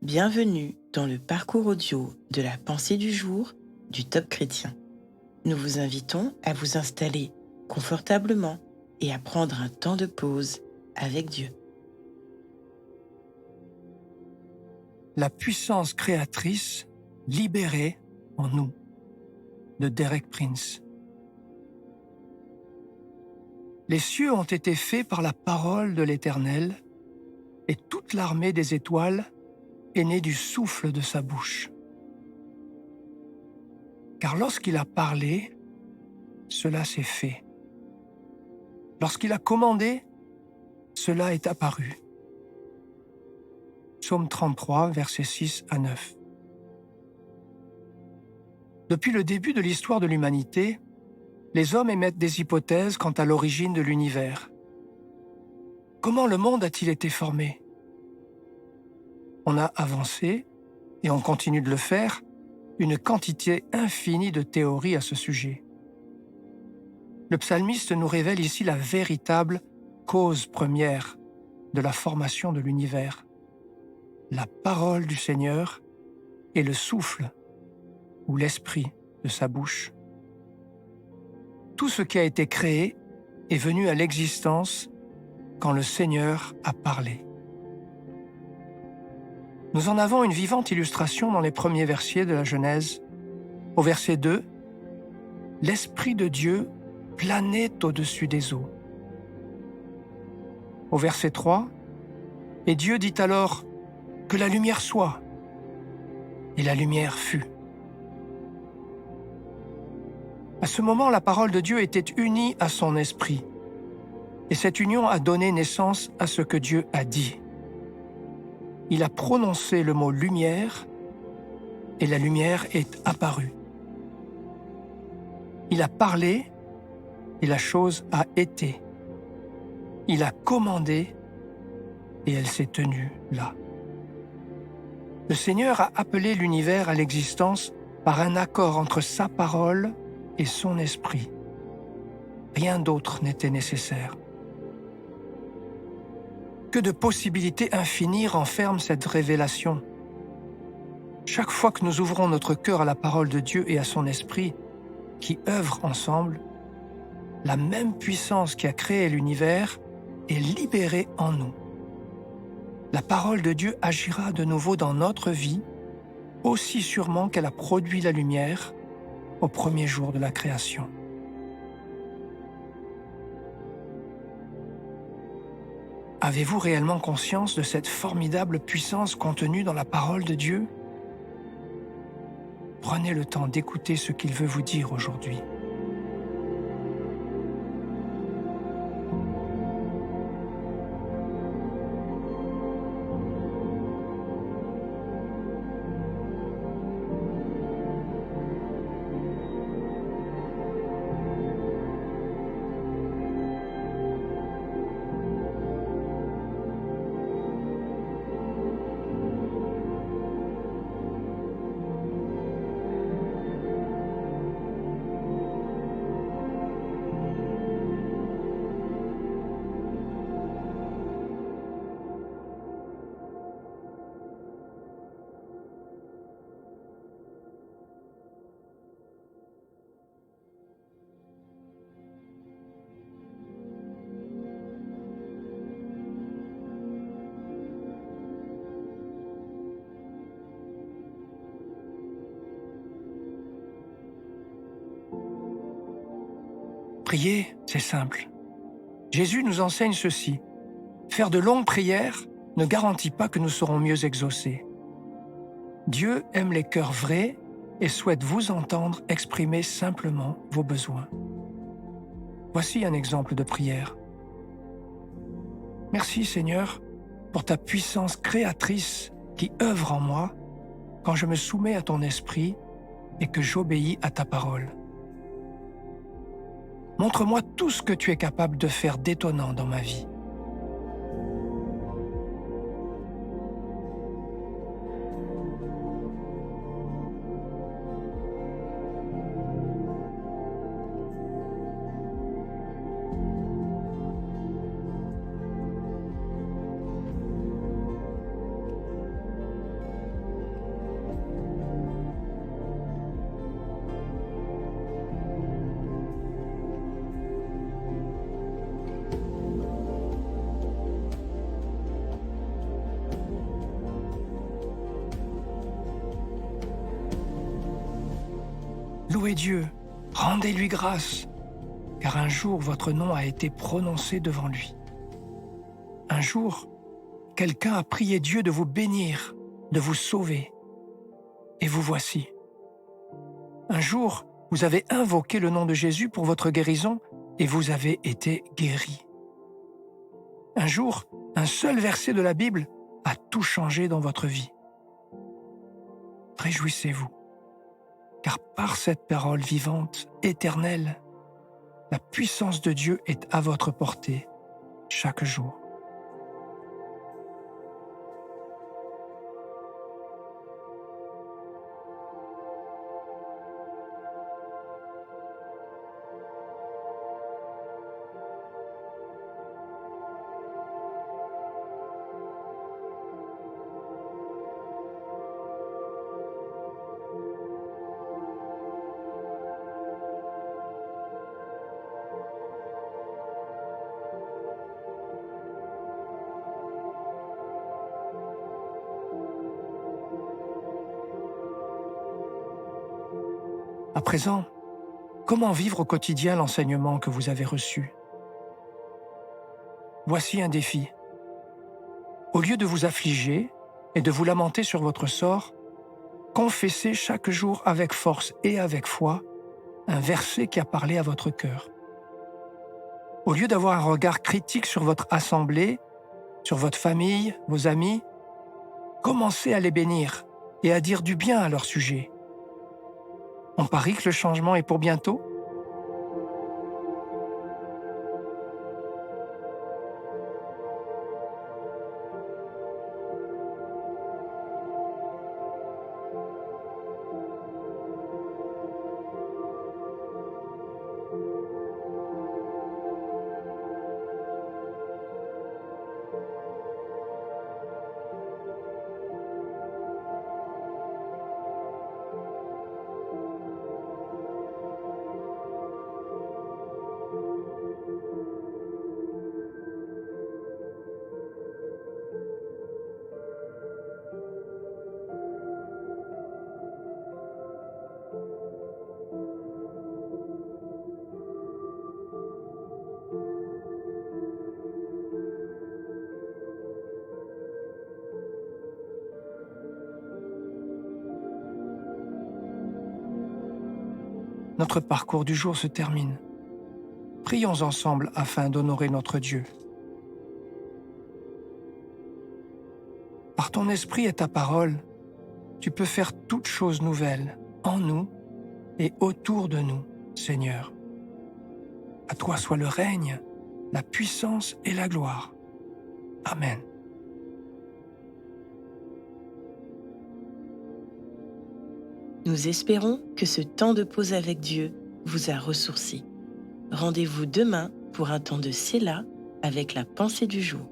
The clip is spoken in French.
Bienvenue dans le parcours audio de la pensée du jour du Top Chrétien. Nous vous invitons à vous installer confortablement et à prendre un temps de pause avec Dieu. La puissance créatrice libérée en nous, de Derek Prince. Les cieux ont été faits par la parole de l'Éternel, et toute l'armée des étoiles est née du souffle de sa bouche. Car lorsqu'il a parlé, cela s'est fait. Lorsqu'il a commandé, cela est apparu. Psaume 33, versets 6 à 9. Depuis le début de l'histoire de l'humanité, les hommes émettent des hypothèses quant à l'origine de l'univers. Comment le monde a-t-il été formé? On a avancé, et on continue de le faire, une quantité infinie de théories à ce sujet. Le psalmiste nous révèle ici la véritable cause première de la formation de l'univers, la parole du Seigneur et le souffle ou l'esprit de sa bouche. Tout ce qui a été créé est venu à l'existence quand le Seigneur a parlé. Nous en avons une vivante illustration dans les premiers versets de la Genèse. Au verset 2, « L'Esprit de Dieu planait au-dessus des eaux. » Au verset 3, « Et Dieu dit alors, que la lumière soit. Et la lumière fut. » À ce moment, la parole de Dieu était unie à son esprit. Et cette union a donné naissance à ce que Dieu a dit. Il a prononcé le mot « lumière » et la lumière est apparue. Il a parlé et la chose a été. Il a commandé et elle s'est tenue là. Le Seigneur a appelé l'univers à l'existence par un accord entre sa parole et son esprit. Rien d'autre n'était nécessaire. Que de possibilités infinies renferme cette révélation. Chaque fois que nous ouvrons notre cœur à la parole de Dieu et à son esprit, qui œuvrent ensemble, la même puissance qui a créé l'univers est libérée en nous. La parole de Dieu agira de nouveau dans notre vie, aussi sûrement qu'elle a produit la lumière au premier jour de la création. Avez-vous réellement conscience de cette formidable puissance contenue dans la parole de Dieu? Prenez le temps d'écouter ce qu'il veut vous dire aujourd'hui. Prier, c'est simple. Jésus nous enseigne ceci. Faire de longues prières ne garantit pas que nous serons mieux exaucés. Dieu aime les cœurs vrais et souhaite vous entendre exprimer simplement vos besoins. Voici un exemple de prière. Merci Seigneur pour ta puissance créatrice qui œuvre en moi quand je me soumets à ton esprit et que j'obéis à ta parole. Montre-moi tout ce que tu es capable de faire d'étonnant dans ma vie. louez Dieu, rendez-lui grâce, car un jour votre nom a été prononcé devant lui. Un jour, quelqu'un a prié Dieu de vous bénir, de vous sauver. Et vous voici. Un jour, vous avez invoqué le nom de Jésus pour votre guérison et vous avez été guéri. Un jour, un seul verset de la Bible a tout changé dans votre vie. Réjouissez-vous, car par cette parole vivante, éternelle, la puissance de Dieu est à votre portée chaque jour. À présent, comment vivre au quotidien l'enseignement que vous avez reçu? Voici un défi. Au lieu de vous affliger et de vous lamenter sur votre sort, confessez chaque jour avec force et avec foi un verset qui a parlé à votre cœur. Au lieu d'avoir un regard critique sur votre assemblée, sur votre famille, vos amis, commencez à les bénir et à dire du bien à leur sujet. On parie que le changement est pour bientôt? Notre parcours du jour se termine. Prions ensemble afin d'honorer notre Dieu. Par ton esprit et ta parole, tu peux faire toutes choses nouvelles en nous et autour de nous, Seigneur. À toi soit le règne, la puissance et la gloire. Amen. Nous espérons que ce temps de pause avec Dieu vous a ressourci. Rendez-vous demain pour un temps de Séla avec la pensée du jour.